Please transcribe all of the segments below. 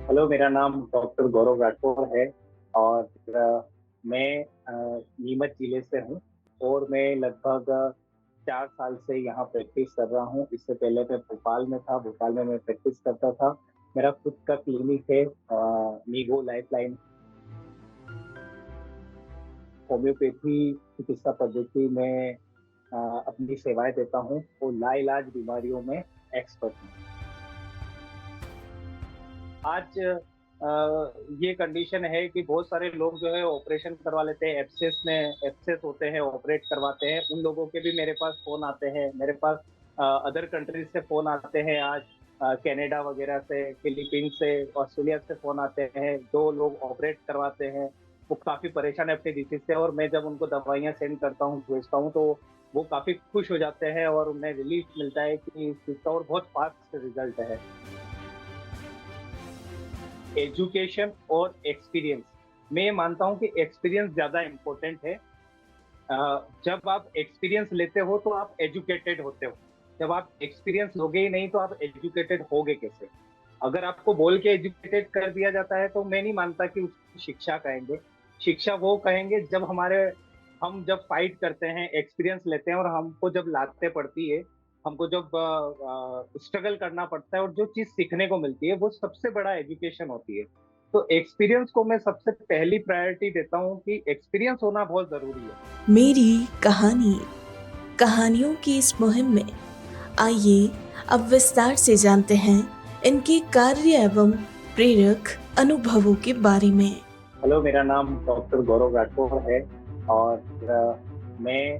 Hello, मेरा नाम doctor Gaurav Rathore है और मैं नीमच जिले से हूँ और मैं लगभग 4 साल से यहाँ प्रैक्टिस कर रहा हूँ। इससे पहले मैं भोपाल में था, भोपाल में मैं प्रैक्टिस करता था। मेरा खुद का क्लिनिक है, नीगो लाइफलाइन होम्योपैथी चिकित्सा पद्धति में अपनी सेवाएं देता हूँ और लाइलाज बीमारियों में एक्सपर्ट हूँ। आज ये कंडीशन है कि बहुत सारे लोग जो है ऑपरेशन करवा लेते हैं, एब्सेस होते हैं, ऑपरेट करवाते हैं। उन लोगों के भी मेरे पास फोन आते हैं, मेरे पास अदर कंट्रीज से फोन आते हैं। आज कनाडा वगैरह से, फिलीपींस से, ऑस्ट्रेलिया से फोन आते हैं। जो लोग ऑपरेट करवाते हैं वो काफी परेशान है अपने डिसीज से, और मैं जब उनको दवाइयाँ सेंड करता हूँ, भेजता हूँ, तो वो काफी खुश हो जाते हैं और उन्हें रिलीफ मिलता है कि इस चीज का और बहुत फास्ट रिजल्ट है। एजुकेशन और एक्सपीरियंस, मैं ये मानता हूँ कि एक्सपीरियंस ज्यादा इम्पोर्टेंट है। जब आप एक्सपीरियंस लेते हो तो आप एजुकेटेड होते हो। जब आप एक्सपीरियंस लोगे ही नहीं तो आप एजुकेटेड होगे कैसे? अगर आपको बोल के एजुकेटेड कर दिया जाता है तो मैं नहीं मानता कि उसको शिक्षा कहेंगे। शिक्षा वो कहेंगे जब हम जब फाइट करते हैं, एक्सपीरियंस लेते हैं और हमको जब लाते पड़ती है, हमको जब स्ट्रगल करना पड़ता है और जो चीज सीखने को मिलती है, वो सबसे बड़ा एजुकेशन होती है। तो एक्सपीरियंस को मैं सबसे पहली प्रायोरिटी देता हूँ कि एक्सपीरियंस होना बहुत जरूरी है। मेरी कहानी, कहानियों की इस मुहिम में आइए अब विस्तार से जानते हैं इनके कार्य एवं प्रेरक अनुभवों के बारे में। हेलो, मेरा नाम डॉक्टर गौरव राठौर है और मैं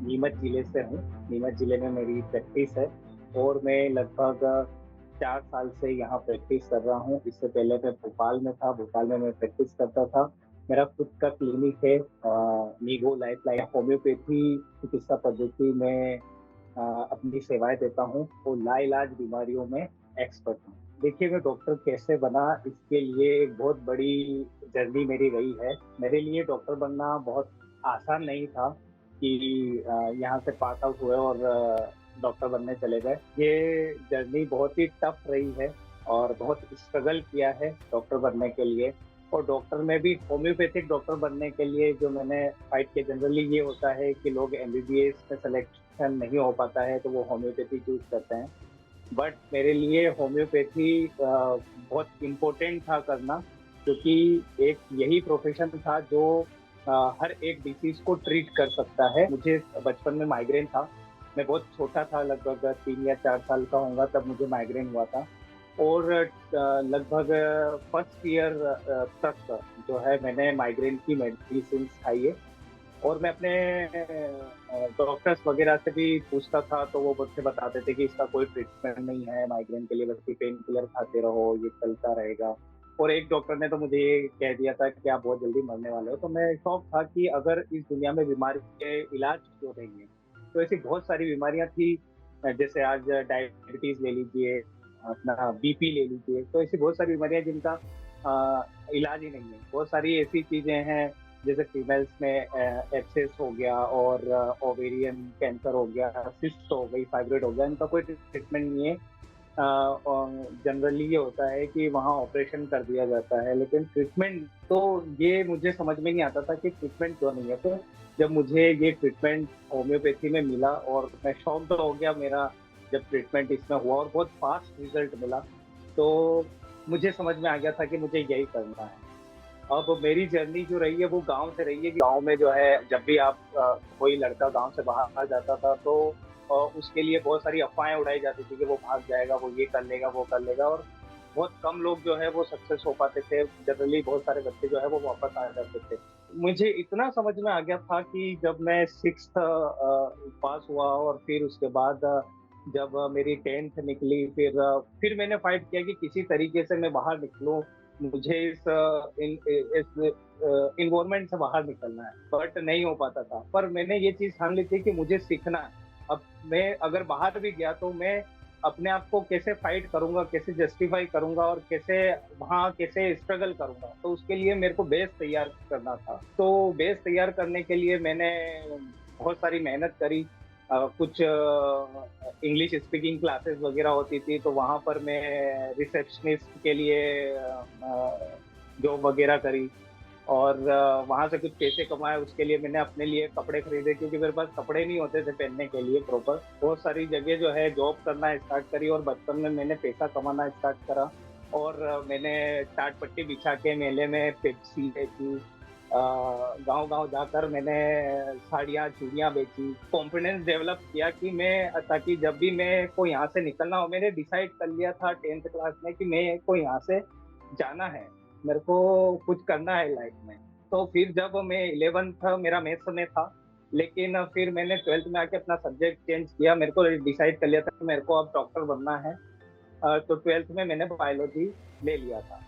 नीमच जिले से हूँ। नीमच जिले में मेरी प्रैक्टिस है और मैं लगभग 4 साल से यहाँ प्रैक्टिस कर रहा हूँ। इससे पहले मैं भोपाल में था, भोपाल में मैं प्रैक्टिस करता था। मेरा खुद का क्लिनिक है, नीगो लाइफलाइन होम्योपैथी चिकित्सा पद्धति में अपनी सेवाएं देता हूँ और लाइलाज बीमारियों में एक्सपर्ट हूँ। देखिए, मैं डॉक्टर कैसे बना, इसके लिए एक बहुत बड़ी जर्नी मेरी रही है। मेरे लिए डॉक्टर बनना बहुत आसान नहीं था कि यहाँ से पास आउट हुए और डॉक्टर बनने चले गए। ये जर्नी बहुत ही टफ रही है और बहुत स्ट्रगल किया है डॉक्टर बनने के लिए। और डॉक्टर में भी होम्योपैथिक डॉक्टर बनने के लिए जो मैंने फाइट किया, जनरली ये होता है कि लोग एमबीबीएस में सिलेक्शन नहीं हो पाता है तो वो होम्योपैथी चूज करते हैं। बट मेरे लिए होम्योपैथी बहुत इम्पोर्टेंट था करना, क्योंकि एक यही प्रोफेशन था जो हर एक डिसीज को ट्रीट कर सकता है। मुझे बचपन में माइग्रेन था। मैं बहुत छोटा था, लगभग 3 या 4 साल का होऊंगा तब मुझे माइग्रेन हुआ था। और लगभग फर्स्ट ईयर तक जो है मैंने माइग्रेन की मेडिसिन खाई है। और मैं अपने डॉक्टर्स वगैरह से भी पूछता था तो वो मुझसे बताते थे कि इसका कोई ट्रीटमेंट नहीं है माइग्रेन के लिए, बस पेन किलर खाते रहो, ये चलता रहेगा। और एक डॉक्टर ने तो मुझे ये कह दिया था कि आप बहुत जल्दी मरने वाले हो। तो मैं शौक था कि अगर इस दुनिया में बीमारी के इलाज क्यों नहीं है। तो ऐसी बहुत सारी बीमारियां थी, जैसे आज डायबिटीज ले लीजिए, अपना बीपी ले लीजिए। तो ऐसी बहुत सारी बीमारियां जिनका इलाज ही नहीं है। बहुत सारी ऐसी चीजें हैं, जैसे फीमेल्स में एब्सेस हो गया और ओवेरियन कैंसर हो गया, सिस्ट हो गई, फाइब्रोइड हो गया, इनका कोई ट्रीटमेंट नहीं है। जनरली ये होता है कि वहाँ ऑपरेशन कर दिया जाता है, लेकिन ट्रीटमेंट तो ये मुझे समझ में नहीं आता था कि ट्रीटमेंट क्यों नहीं है। तो जब मुझे ये ट्रीटमेंट होम्योपैथी में मिला और मैं शॉक्ड हो गया, मेरा जब ट्रीटमेंट इसमें हुआ और बहुत फास्ट रिजल्ट मिला, तो मुझे समझ में आ गया था कि मुझे यही करना है। अब मेरी जर्नी जो रही है वो गांव से रही है कि गांव में जो है, जब भी आप कोई लड़का गांव से बाहर जाता था तो उसके लिए बहुत सारी अफवाहें उड़ाई जाती थी कि वो भाग जाएगा, वो ये कर लेगा, वो कर लेगा। और बहुत कम लोग जो है वो सक्सेस हो पाते थे। जनरली बहुत सारे बच्चे जो है वो वापस आ जाते थे। मुझे इतना समझ में आ गया था कि जब मैं सिक्स पास हुआ और फिर उसके बाद जब मेरी 10th निकली, फिर मैंने फाइट किया कि किसी तरीके से मैं बाहर निकलूं। मुझे इस इन्वायरमेंट से बाहर निकलना है, बट नहीं हो पाता था। पर मैंने ये चीज ठान ली थी कि मुझे सीखना है। अब मैं अगर बाहर भी गया तो मैं अपने आप को कैसे फाइट करूंगा, कैसे जस्टिफाई करूंगा और कैसे स्ट्रगल करूंगा। तो उसके लिए मेरे को बेस तैयार करना था। तो बेस तैयार करने के लिए मैंने बहुत सारी मेहनत करी। कुछ इंग्लिश स्पीकिंग क्लासेस वगैरह होती थी, तो वहाँ पर मैं रिसेप्शनिस्ट के लिए जॉब वगैरह करी। और वहाँ से कुछ पैसे कमाए, उसके लिए मैंने अपने लिए कपड़े खरीदे, क्योंकि मेरे पास कपड़े नहीं होते थे पहनने के लिए प्रॉपर। बहुत सारी जगह जो है जॉब करना स्टार्ट करी, और बचपन में मैंने पैसा कमाना स्टार्ट करा। और मैंने टाट पट्टी बिछा के मेले में पेप्सी बेची, गांव गांव जाकर मैंने साड़ियाँ चूड़ियाँ बेची। कॉन्फिडेंस डेवलप किया कि मैं, ताकि जब भी मैं को यहाँ से निकलना हो, मैंने डिसाइड कर लिया था 10th क्लास में कि मैं को यहाँ से जाना है, मेरे को कुछ करना है लाइफ में। तो फिर जब मैं 11th था, मेरा मैथ्स में था, लेकिन फिर मैंने 12th में आके अपना सब्जेक्ट चेंज किया। मेरे को डिसाइड कर लिया था कि मेरे को अब डॉक्टर बनना है। तो 12th में मैंने बायोलॉजी ले लिया था।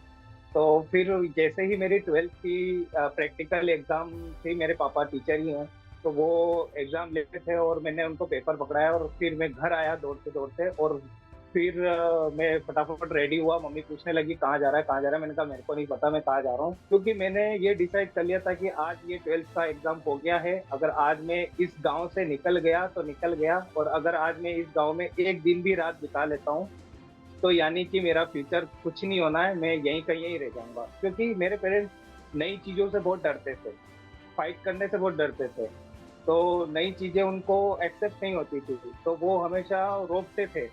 तो फिर जैसे ही मेरी 12th की प्रैक्टिकल एग्जाम थी, मेरे पापा टीचर ही हैं, तो वो एग्जाम लेते थे और मैंने उनको पेपर पकड़ाया, और फिर मैं घर आया दौड़ते दौड़ते। और फिर मैं फटाफट रेडी हुआ। मम्मी पूछने लगी कहाँ जा रहा है, कहाँ जा रहा है। मैंने कहा मेरे को नहीं पता मैं कहाँ जा रहा हूँ, क्योंकि मैंने ये डिसाइड कर लिया था कि आज ये 12th का एग्जाम हो गया है। अगर आज मैं इस गांव से निकल गया तो निकल गया, और अगर आज मैं इस गांव में एक दिन भी रात बिता लेता हूँ, तो यानी कि मेरा फ्यूचर कुछ नहीं होना है, मैं यहीं का यहीं रह जाऊंगा। क्योंकि मेरे पेरेंट्स नई चीज़ों से बहुत डरते थे, फाइट करने से बहुत डरते थे। तो नई चीज़ें उनको एक्सेप्ट नहीं होती थी, तो वो हमेशा रोकते थे।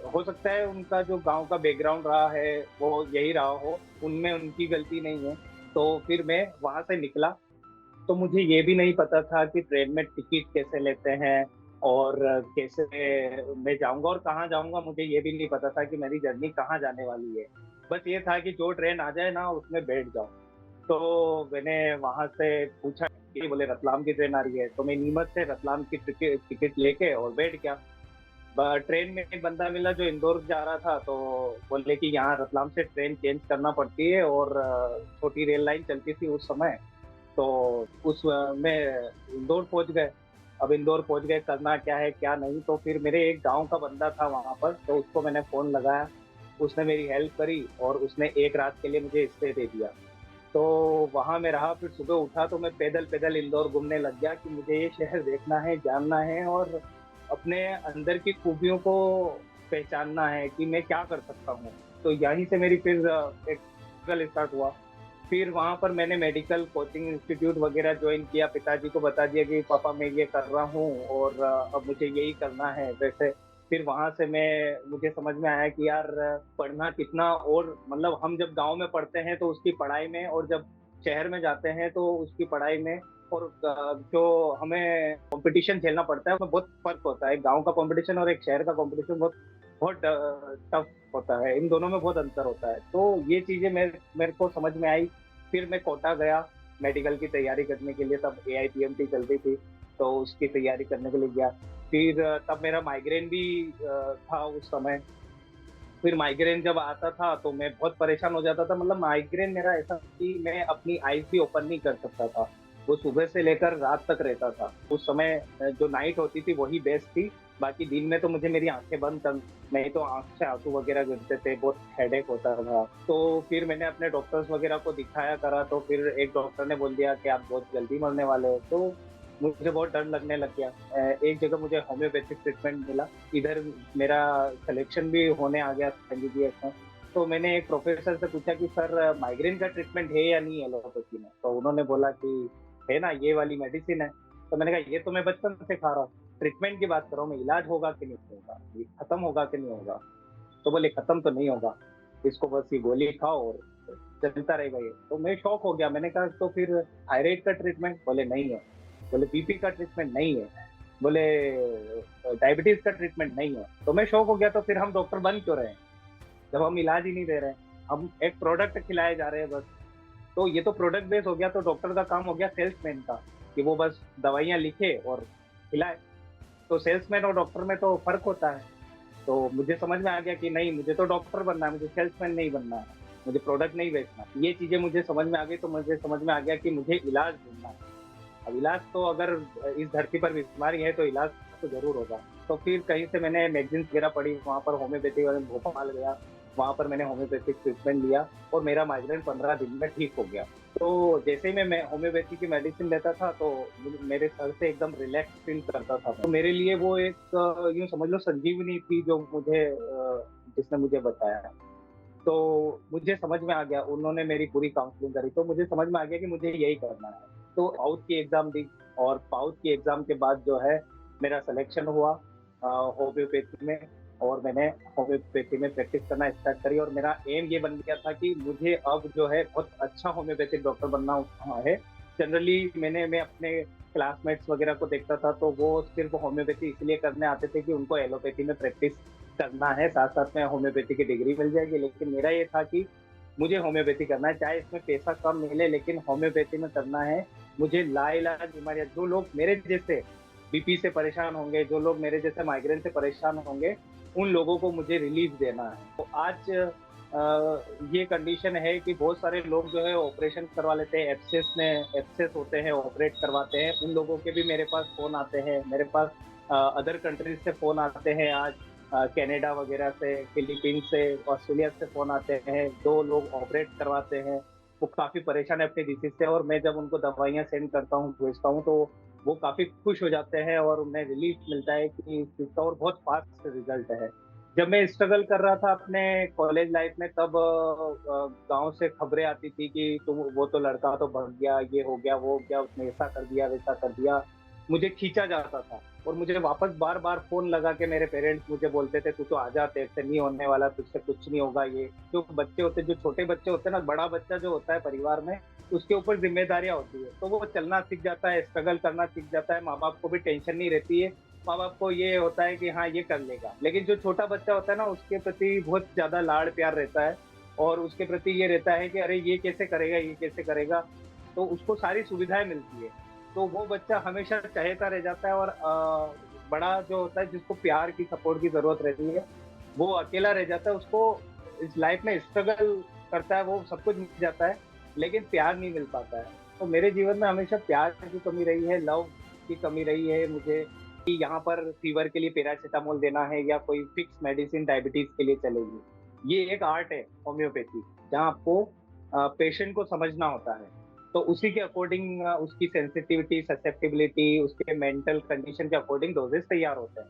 हो सकता है उनका जो गांव का बैकग्राउंड रहा है वो यही रहा हो, उनमें उनकी गलती नहीं है। तो फिर मैं वहां से निकला। तो मुझे ये भी नहीं पता था कि ट्रेन में टिकट कैसे लेते हैं, और कैसे मैं जाऊंगा और कहाँ जाऊंगा। मुझे ये भी नहीं पता था कि मेरी जर्नी कहाँ जाने वाली है। बस ये था कि जो ट्रेन आ जाए ना उसमें बैठ जाओ। तो मैंने वहां से पूछा कि बोले रतलाम की ट्रेन आ रही है, तो मैं नीमच से रतलाम की टिकट लेके और बैठ गया। ट्रेन में एक बंदा मिला जो इंदौर जा रहा था, तो बोले कि यहाँ रतलाम से ट्रेन चेंज करना पड़ती है, और छोटी रेल लाइन चलती थी उस समय। तो उस में इंदौर पहुंच गए। अब इंदौर पहुंच गए, करना क्या है क्या नहीं। तो फिर मेरे एक गांव का बंदा था वहां पर, तो उसको मैंने फोन लगाया। उसने मेरी हेल्प करी, और उसने एक रात के लिए मुझे स्टे दे दिया। तो वहां मैं रहा। फिर सुबह उठा तो मैं पैदल पैदल इंदौर घूमने लग गया कि मुझे ये शहर देखना है, जानना है, और अपने अंदर की खूबियों को पहचानना है कि मैं क्या कर सकता हूँ। तो यहीं से मेरी फिर एक स्ट्रगल स्टार्ट हुआ। फिर वहां पर मैंने मेडिकल कोचिंग इंस्टीट्यूट वगैरह ज्वाइन किया। पिताजी को बता दिया कि पापा मैं ये कर रहा हूँ, और अब मुझे यही करना है वैसे। फिर वहां से मुझे समझ में आया कि यार पढ़ना कितना, और मतलब हम जब गांव में पढ़ते हैं तो उसकी पढ़ाई में, और जब शहर में जाते हैं तो उसकी पढ़ाई में, और जो हमें कंपटीशन झेलना पड़ता है उसमें बहुत फर्क होता है। गांव का कंपटीशन और एक शहर का कंपटीशन बहुत बहुत टफ होता है। इन दोनों में बहुत अंतर होता है। तो ये चीजें मेरे को समझ में आई। फिर मैं कोटा गया मेडिकल की तैयारी करने के लिए। तब AIPMT चलती थी, तो उसकी तैयारी करने के लिए गया। फिर तब मेरा माइग्रेन भी था उस समय। फिर माइग्रेन जब आता था तो मैं बहुत परेशान हो जाता था। मतलब माइग्रेन मेरा ऐसा कि मैं अपनी आईज भी ओपन नहीं कर सकता था। वो सुबह से लेकर रात तक रहता था। उस समय जो नाइट होती थी वही बेस्ट थी। बाकी दिन में तो मुझे मेरी आंखें बंद कर, नहीं तो आंख से आंसू वगैरह गिरते थे, बहुत हेडेक होता था। तो फिर मैंने अपने डॉक्टर्स वगैरह को दिखाया करा, तो फिर एक डॉक्टर ने बोल दिया कि आप बहुत जल्दी मरने वाले हो। तो मुझे बहुत डर लगने लग गया। एक जगह मुझे होम्योपैथिक ट्रीटमेंट मिला। इधर मेरा सिलेक्शन भी होने आ गया MBBS में। तो मैंने एक प्रोफेसर से पूछा कि सर माइग्रेन का ट्रीटमेंट है या नहीं एलोपैथी में। तो उन्होंने बोला कि है ना, ये वाली मेडिसिन है। तो मैंने कहा ये तो मैं बचपन से खा रहा हूँ, ट्रीटमेंट की बात करो, मैं इलाज होगा कि नहीं होगा, ये खत्म होगा कि नहीं होगा। तो बोले खत्म तो नहीं होगा, इसको बस ये गोली खाओ और चलता रहेगा ये। तो मैं शॉक हो गया। मैंने कहा तो फिर थायराइड का ट्रीटमेंट? बोले नहीं है। बोले BP का ट्रीटमेंट? नहीं है। बोले डायबिटीज का ट्रीटमेंट? नहीं है। तो मैं शॉक हो गया। तो फिर हम डॉक्टर बन क्यों रहे हैं जब हम इलाज ही नहीं दे रहे हैं? हम एक प्रोडक्ट खिलाए जा रहे हैं बस। तो ये तो प्रोडक्ट बेस हो गया। तो डॉक्टर का काम हो गया सेल्समैन का, कि वो बस दवाइयाँ लिखे और खिलाए। तो सेल्समैन और डॉक्टर में तो फर्क होता है। तो मुझे समझ में आ गया कि नहीं, मुझे तो डॉक्टर बनना है, मुझे सेल्समैन नहीं बनना है, मुझे प्रोडक्ट नहीं बेचना। ये चीजें मुझे समझ में आ गई। तो मुझे समझ में आ गया कि मुझे इलाज ढूंढना है। अब इलाज तो, अगर इस धरती पर बीमारी है तो इलाज तो जरूर होगा। तो फिर कहीं से मैंने मैगजीन्स वगैरह पढ़ी, वहाँ पर होम्योपैथी वाले भोपाल गया, वहाँ पर मैंने होम्योपैथिक ट्रीटमेंट लिया, और मेरा माइग्रेन 15 दिन में ठीक हो गया। तो जैसे ही मैं होम्योपैथी की मेडिसिन लेता था तो मेरे सर से एकदम रिलैक्स फील करता था। तो मेरे लिए वो एक यूँ समझ लो संजीवनी थी जो मुझे जिसने मुझे बताया। तो मुझे समझ में आ गया, उन्होंने मेरी पूरी काउंसलिंग करी तो मुझे समझ में आ गया कि मुझे यही करना है। तो पाउथ की एग्ज़ाम दी और पाउथ की एग्ज़ाम के बाद जो है मेरा सिलेक्शन हुआ होम्योपैथी में, और मैंने होम्योपैथी में प्रैक्टिस करना स्टार्ट करी और मेरा एम ये बन गया था कि मुझे अब जो है बहुत अच्छा होम्योपैथिक डॉक्टर बनना है। जनरली मैं अपने क्लासमेट्स वगैरह को देखता था तो वो सिर्फ होम्योपैथी इसलिए करने आते थे कि उनको एलोपैथी में प्रैक्टिस करना है, साथ-साथ में होम्योपैथी की डिग्री मिल जाएगी। लेकिन मेरा ये था कि मुझे होम्योपैथी करना है, चाहे इसमें पैसा कम मिले लेकिन होम्योपैथी में करना है। मुझे लाइलाज बीमारियाँ, जो लोग मेरे जैसे बीपी से परेशान होंगे, जो लोग मेरे जैसे माइग्रेन से परेशान होंगे, उन लोगों को मुझे रिलीफ देना है। तो आज ये कंडीशन है कि बहुत सारे लोग जो है ऑपरेशन करवा लेते हैं, एब्सेस होते हैं, ऑपरेट करवाते हैं। उन लोगों के भी मेरे पास फ़ोन आते हैं, मेरे पास अदर कंट्रीज़ से फ़ोन आते हैं आज, कनाडा वगैरह से, फिलीपींस से, ऑस्ट्रेलिया से फ़ोन आते हैं, जो लोग ऑपरेट करवाते हैं, वो काफ़ी परेशान है अपनी डिसीज़ से, और मैं जब उनको दवाइयाँ सेंड करता हूँ, भेजता हूँ, तो वो काफ़ी खुश हो जाते हैं और उन्हें रिलीफ़ मिलता है कि इस चीज़ का, और बहुत फ़ास्ट रिज़ल्ट है। जब मैं स्ट्रगल कर रहा था अपने कॉलेज लाइफ़ में, तब गाँव से खबरें आती थी कि तुम, वो तो लड़का तो भाग गया, ये हो गया, वो हो गया, उसने ऐसा कर दिया, वैसा कर दिया। मुझे खींचा जाता था और मुझे वापस बार-बार फ़ोन लगा के मेरे पेरेंट्स मुझे बोलते थे, "तू तो आजा, तेरे से नहीं होने वाला, तुझसे कुछ नहीं होगा ये।" जो बच्चे होते हैं, जो छोटे बच्चे होते हैं ना, बड़ा बच्चा जो होता है परिवार में, उसके ऊपर ज़िम्मेदारियाँ होती है, तो वो चलना सीख जाता है, स्ट्रगल करना सीख जाता है, माँ-बाप को भी टेंशन नहीं रहती है, माँ-बाप को ये होता है कि हाँ, ये कर लेगा। लेकिन जो छोटा बच्चा होता है ना, उसके प्रति बहुत ज़्यादा लाड-प्यार रहता है और उसके प्रति ये रहता है कि अरे! ये कैसे करेगा, ये कैसे करेगा? तो उसको सारी सुविधाएँ मिलती है। तो वो बच्चा हमेशा चहेता रह जाता है, और बड़ा जो होता है जिसको प्यार की, सपोर्ट की ज़रूरत रहती है, वो अकेला रह जाता है, उसको इस लाइफ़ में स्ट्रगल करता है, वो सब कुछ मिल जाता है, लेकिन प्यार नहीं मिल पाता है। तो मेरे जीवन में हमेशा प्यार की कमी रही है, लव की कमी रही है मुझे, कि यहाँ पर फ़ीवर के लिए पैरासिटामोल देना है या कोई फिक्स मेडिसिन डायबिटीज़ के लिए चलेगी। ये एक आर्ट है होम्योपैथी, जहाँ आपको पेशेंट को समझना होता है। तो उसी के अकॉर्डिंग उसकी सेंसिटिविटी, ससेप्टिबिलिटी, उसके मेंटल कंडीशन के अकॉर्डिंग डोजेज़ तैयार होते हैं।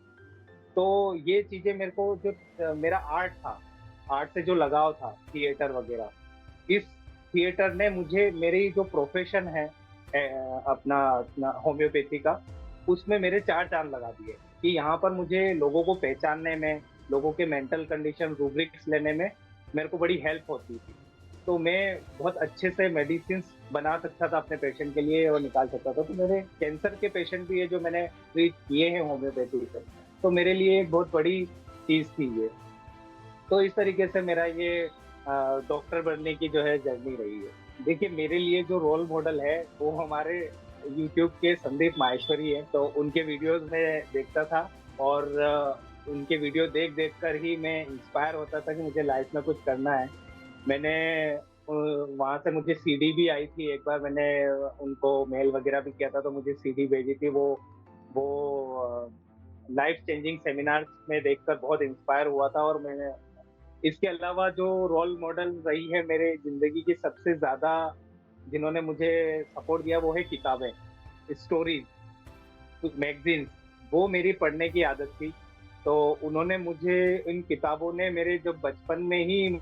तो ये चीज़ें मेरे को, जो मेरा आर्ट था, आर्ट से जो लगाव था, थिएटर वगैरह, इस थिएटर ने मुझे, मेरी जो प्रोफ़ेशन है अपना अपना होम्योपैथी का, उसमें मेरे 4 चाँद लगा दिए कि यहाँ पर मुझे लोगों को पहचानने में, लोगों के मेंटल कंडीशन रूब्रिक्स लेने में मेरे को बड़ी हेल्प होती थी। तो मैं बहुत अच्छे से मेडिसिन्स बना सकता था अपने पेशेंट के लिए और निकाल सकता था। तो मेरे कैंसर के पेशेंट भी है जो मैंने ट्रीट किए हैं होम्योपैथी से। तो मेरे लिए एक बहुत बड़ी चीज़ थी ये। तो इस तरीके से मेरा ये डॉक्टर बनने की जो है जर्नी रही है। देखिए, मेरे लिए जो रोल मॉडल है वो हमारे यूट्यूब के संदीप माहेश्वरी हैं, तो उनके वीडियोज़ मैं देखता था, और उनके वीडियो देख-देख कर ही मैं इंस्पायर होता था कि मुझे लाइफ़ में कुछ करना है। मैंने वहाँ से मुझे सीडी भी आई थी, एक बार मैंने उनको मेल वगैरह भी किया था, तो मुझे सीडी भेजी थी। वो लाइफ़ चेंजिंग सेमिनार्स में देखकर बहुत इंस्पायर हुआ था, और मैंने इसके अलावा जो रोल मॉडल रही है मेरे ज़िंदगी की सबसे ज़्यादा, जिन्होंने मुझे सपोर्ट दिया, वो है किताबें, स्टोरीज़, कुछ मैगज़ीन्स, वो मेरी पढ़ने की आदत थी। तो उन्होंने मुझे, इन किताबों ने मेरे जो बचपन में ही,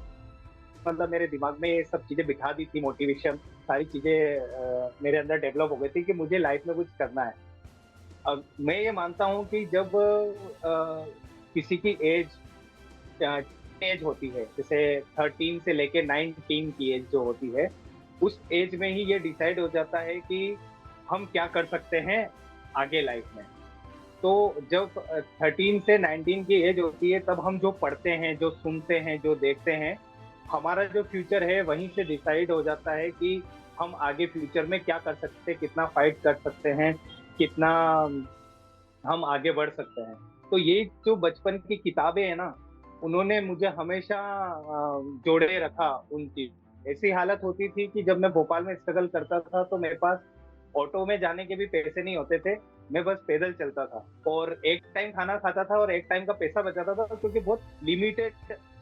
मतलब मेरे दिमाग में ये सब चीज़ें बिठा दी थी, मोटिवेशन, सारी चीज़ें मेरे अंदर डेवलप हो गई थी कि मुझे लाइफ़ में कुछ करना है। अब मैं ये मानता हूँ कि जब किसी की एज होती है, जैसे 13 से लेके 19 की एज जो होती है, उस एज में ही ये डिसाइड हो जाता है कि हम क्या कर सकते हैं आगे लाइफ में। तो जब 13 से 19 की एज होती है, तब हम जो पढ़ते हैं, जो सुनते हैं, जो देखते हैं, हमारा जो फ्यूचर है वहीं से डिसाइड हो जाता है कि हम आगे फ्यूचर में क्या कर सकते हैं, कितना फाइट कर सकते हैं, कितना हम आगे बढ़ सकते हैं। तो ये जो बचपन की किताबें हैं ना, उन्होंने मुझे हमेशा जोड़े रखा उनकी। ऐसी हालत होती थी कि जब मैं भोपाल में स्ट्रगल करता था, तो मेरे पास ऑटो में जाने के भी पैसे नहीं होते थे, मैं बस पैदल चलता था, और एक टाइम खाना खाता था और एक टाइम का पैसा बचाता था, क्योंकि बहुत लिमिटेड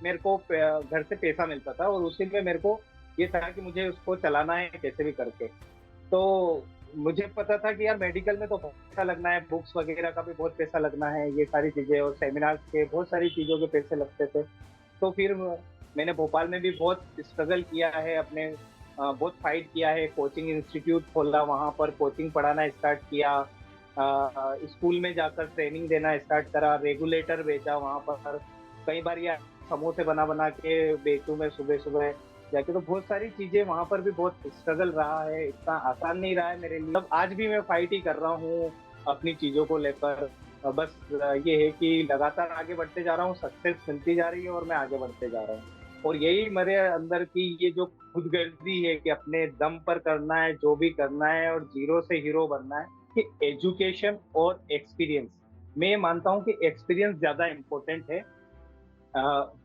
मेरे को घर से पैसा मिलता था, और उसी में मेरे को ये था कि मुझे उसको चलाना है कैसे भी करके। तो मुझे पता था कि यार मेडिकल में तो बहुत पैसा लगना है, बुक्स वगैरह का भी बहुत पैसा लगना है, ये सारी चीज़ें और सेमिनार्स के बहुत सारी चीज़ों के पैसे लगते थे। तो फिर मैंने भोपाल में भी बहुत स्ट्रगल किया है, अपने बहुत फाइट किया है, कोचिंग इंस्टीट्यूट खोला, वहाँ पर कोचिंग पढ़ाना स्टार्ट किया, स्कूल में जाकर ट्रेनिंग देना स्टार्ट करा, रेगुलेटर बेचा वहाँ पर। कई बार ये समोसे बना बना के बेचूं मैं सुबह सुबह जाके। तो बहुत सारी चीजें वहां पर भी बहुत स्ट्रगल रहा है, इतना आसान नहीं रहा है मेरे लिए। अब आज भी मैं फाइट ही कर रहा हूँ अपनी चीजों को लेकर। बस ये है कि लगातार आगे बढ़ते जा रहा हूँ, सक्सेस मिलती जा रही है और मैं आगे बढ़ते जा रहा हूँ। और यही मेरे अंदर की ये जो खुदगर्जी है कि अपने दम पर करना है जो भी करना है और जीरो से हीरो बनना है, कि एजुकेशन और एक्सपीरियंस, मैं ये मानता हूँ कि एक्सपीरियंस ज्यादा इम्पोर्टेंट है।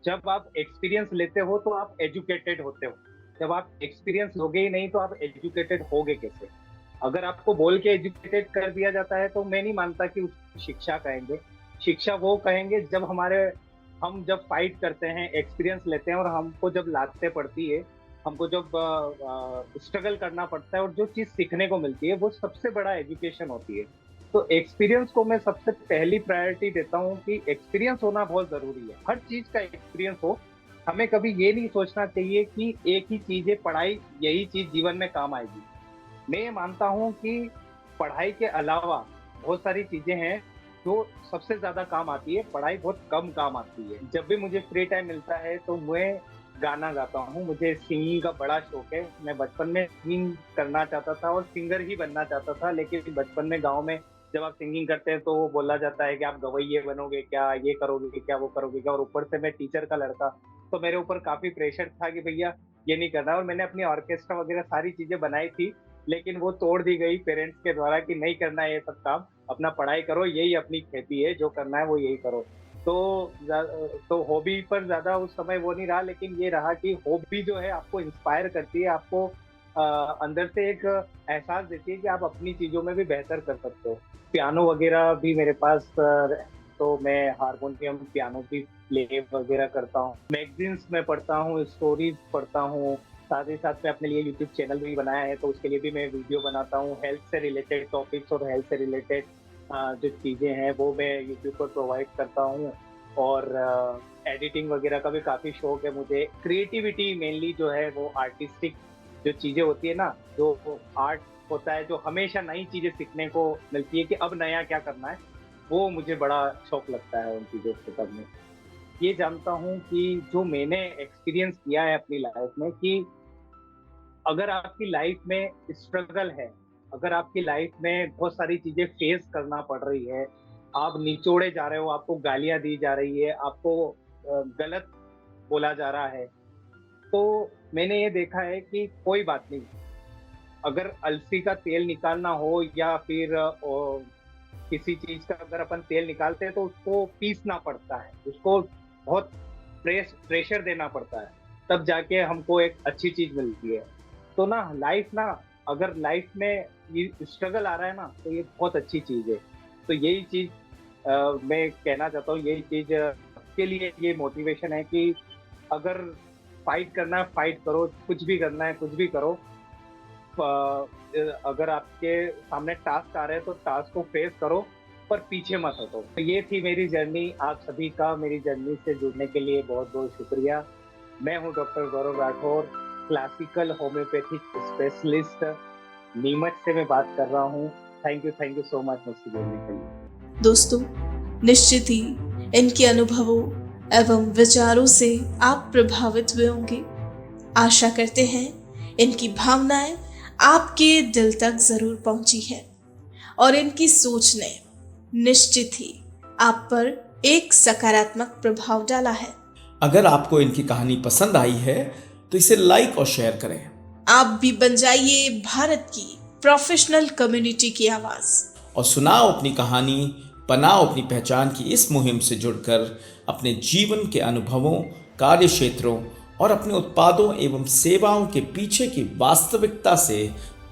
जब आप एक्सपीरियंस लेते हो तो आप एजुकेटेड होते हो। जब आप एक्सपीरियंस लोगे ही नहीं तो आप एजुकेटेड होगे कैसे? अगर आपको बोल के एजुकेटेड कर दिया जाता है तो मैं नहीं मानता कि उसको शिक्षा कहेंगे। शिक्षा वो कहेंगे जब हम जब फाइट करते हैं, एक्सपीरियंस लेते हैं और हमको जब लाते पड़ती है, हमको जब स्ट्रगल करना पड़ता है और जो चीज़ सीखने को मिलती है, वो सबसे बड़ा एजुकेशन होती है। तो एक्सपीरियंस को मैं सबसे पहली प्रायोरिटी देता हूँ कि एक्सपीरियंस होना बहुत ज़रूरी है। हर चीज़ का एक्सपीरियंस हो। हमें कभी ये नहीं सोचना चाहिए कि एक ही चीज़ है पढ़ाई, यही चीज़ जीवन में काम आएगी। मैं ये मानता हूँ कि पढ़ाई के अलावा बहुत सारी चीज़ें हैं जो सबसे ज़्यादा काम आती है, पढ़ाई बहुत कम काम आती है। जब भी मुझे फ्री टाइम मिलता है तो मैं गाना गाता हूँ, मुझे सिंगिंग का बड़ा शौक है। मैं बचपन में सिंगिंग करना चाहता था और सिंगर ही बनना चाहता था, लेकिन बचपन में गाँव में जब आप सिंगिंग करते हैं तो वो बोला जाता है कि आप गवैये बनोगे क्या, ये करोगे क्या, वो करोगे क्या। और ऊपर से मैं टीचर का लड़का, तो मेरे ऊपर काफ़ी प्रेशर था कि भैया ये नहीं करना। और मैंने अपनी ऑर्केस्ट्रा वगैरह सारी चीज़ें बनाई थी, लेकिन वो तोड़ दी गई पेरेंट्स के द्वारा कि नहीं करना है ये सब काम, अपना पढ़ाई करो, यही अपनी खेती है, जो करना है वो यही करो। तो तो हॉबी पर ज़्यादा उस समय वो नहीं रहा, लेकिन ये रहा कि हॉबी जो है आपको इंस्पायर करती है, आपको अंदर से एक एहसास देती है कि आप अपनी चीज़ों में भी बेहतर कर सकते हो। पियानो वगैरह भी मेरे पास तो मैं हारमोनियम, पियानो भी प्ले वगैरह करता हूँ। मैगज़ीन्स में पढ़ता हूँ, स्टोरीज़ पढ़ता हूँ। साथ ही साथ में अपने लिए यूट्यूब चैनल भी बनाया है, तो उसके लिए भी मैं वीडियो बनाता हूँ। हेल्थ से रिलेटेड टॉपिक्स और हेल्थ से रिलेटेड जो चीज़ें हैं वो मैं यूट्यूब पर प्रोवाइड करता हूँ। और एडिटिंग वगैरह का भी काफ़ी शौक है मुझे। क्रिएटिविटी मेनली जो है वो आर्टिस्टिक जो चीज़ें होती है ना, जो आर्ट होता है, जो हमेशा नई चीज़ें सीखने को मिलती है कि अब नया क्या करना है, वो मुझे बड़ा शौक लगता है उन चीज़ों को करने। ये जानता हूँ कि जो मैंने एक्सपीरियंस किया है अपनी लाइफ में कि अगर आपकी लाइफ में स्ट्रगल है, अगर आपकी लाइफ में बहुत सारी चीज़ें फेस करना पड़ रही है, आप निचोड़े जा रहे हो, आपको गालियाँ दी जा रही है, आपको गलत बोला जा रहा है, तो मैंने ये देखा है कि कोई बात नहीं। अगर अलसी का तेल निकालना हो या फिर किसी चीज़ का अगर अपन तेल निकालते हैं तो उसको पीसना पड़ता है, उसको बहुत प्रेशर देना पड़ता है, तब जाके हमको एक अच्छी चीज़ मिलती है। तो ना लाइफ ना, अगर लाइफ में ये स्ट्रगल आ रहा है ना, तो ये बहुत अच्छी चीज़ है। तो यही चीज़ मैं कहना चाहता हूँ, यही चीज़ के लिए ये मोटिवेशन है कि अगर फाइट करना है, फाइट करो, कुछ भी करना है, कुछ भी करो। अगर आपके सामने टास्क आ रहे हैं तो टास्क को फेस करो, पर पीछे मत हटो। तो ये थी मेरी जर्नी। आप सभी का मेरी जर्नी से जुड़ने के लिए बहुत बहुत शुक्रिया। मैं हूँ doctor Gaurav Rathore, classical homeopathic specialist, Neemuch से मैं बात कर रहा हूँ। थैंक यू सो मच मुझसे जुड़ने के लिए। दोस्तों, निश्चित ही इनके अनुभवों एवं विचारों से आप प्रभावित हुए होंगे। आशा करते हैं इनकी भावनाएं आपके दिल तक जरूर पहुंची है और इनकी सोच ने निश्चित ही आप पर एक सकारात्मक प्रभाव डाला है। अगर आपको इनकी कहानी पसंद आई है तो इसे लाइक और शेयर करें। आप भी बन जाइए भारत की प्रोफेशनल कम्युनिटी की आवाज और सुनाओ अपनी कहानी, बनाओ अपनी पहचान की इस मुहिम से जुड़कर अपने जीवन के अनुभवों, कार्य क्षेत्रों और अपने उत्पादों एवं सेवाओं के पीछे की वास्तविकता से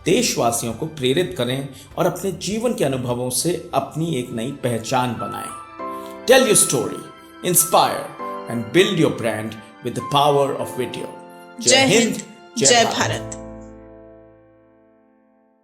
देशवासियों को प्रेरित करें और अपने जीवन के अनुभवों से अपनी एक नई पहचान बनाएं। Tell your story, inspire and build your brand with the power of video. जय हिंद, जय भारत।